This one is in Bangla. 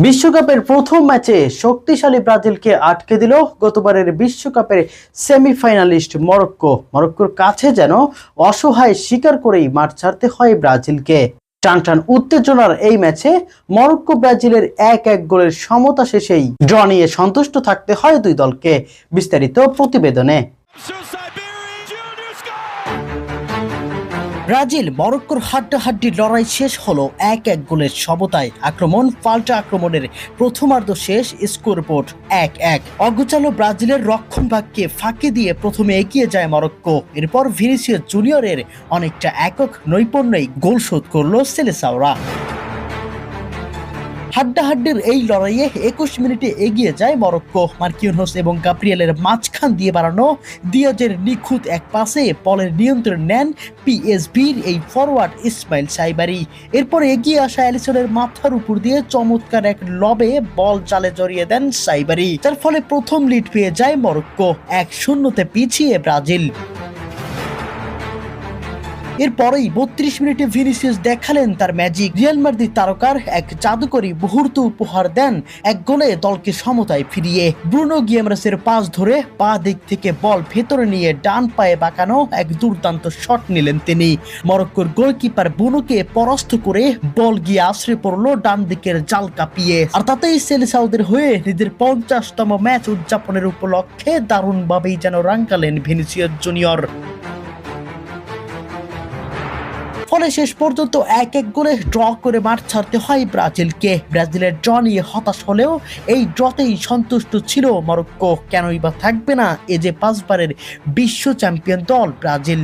বিশ্বকাপের প্রথম ম্যাচে শক্তিশালী ব্রাজিলকে আটকে দিল গতবারের বিশ্বকাপের সেমিফাইনালিস্ট মরক্কোর কাছে যেন অসহায় স্বীকার করেই মাঠ ছাড়তে হয় ব্রাজিলকে। টানটান উত্তেজনার এই ম্যাচে মরক্কো ব্রাজিলের 1-1 গোলের সমতা শেষেই ড্র নিয়ে সন্তুষ্ট থাকতে হয় দুই দলকে। বিস্তারিত প্রতিবেদনে। ব্রাজিল মরক্কোর হাড্ডাহাড্ডি লড়াই শেষ হলো 1-1 গোলের সমতায়। আক্রমণ পাল্টা আক্রমণের প্রথমার্ধ শেষ, স্কোরবোর্ড 1-1। অগোছালো ব্রাজিলের রক্ষণভাগকে ফাঁকি দিয়ে প্রথমে এগিয়ে যায় মরক্কো। এরপর ভিনিসিয়াস জুনিয়রের অনেকটা একক নৈপুণ্যেই গোল শোধ করল সেলেসাওরা। হাড্ডাহাড্ডির এই লড়াইয়ে 21 মিনিটে এগিয়ে যায় মরক্কো। মার্কিনহোস এবং গাব্রিয়েলের মাঝখান দিয়ে বাড়ানো দিয়াজের নিখুঁত এক পাসে বলের নিয়ন্ত্রণ নেন পিএসভির এই ফরওয়ার্ড ইসমাইল সাইবারি। এরপর এগিয়ে আসা অ্যালিসনের মাথার উপর দিয়ে চমৎকার এক লবে বল জালে জড়িয়ে দেন সাইবারি, যার ফলে প্রথম লিড পেয়ে যায় মরক্কো। 1-0 পিছিয়ে ব্রাজিল। এরপরেই 32 মিনিটে ভিনিসিয়াস দেখালেন তার ম্যাজিক। রিয়াল মাদ্রিদ তারকার এক জাদুকরী মুহূর্ত উপহার দেন এক গোলে দলকে সমতায় ফিরিয়ে। ব্রুনো গিমেরেসের পাস ধরে বাঁ দিক থেকে বল ভেতরে নিয়ে ডান পায়ে বাঁকানো এক দুর্দান্ত শট নিলেন তিনি। মরক্কোর গোলকিপার বুনোকে পরাস্ত করে বল গিয়ে আছড়ে পড়ল ডান দিকের জাল কাঁপিয়ে। আর তাতেই সেলেসাওদের হয়ে নিজের 50তম ম্যাচ উদযাপনের উপলক্ষে দারুণভাবেই যেন রাঙ্গালেন ভিনিসিয়াস জুনিয়র। ফলে শেষ পর্যন্ত 1-1 গোলে ড্র করে মাঠ ছাড়তে হয় ব্রাজিলকে। ব্রাজিলের ড্র নিয়ে হতাশ হলেও এই ড্রতেই সন্তুষ্ট ছিল মরক্কো। কেনই বা থাকবে না, এ যে 5বারের বিশ্ব চ্যাম্পিয়ন দল ব্রাজিল।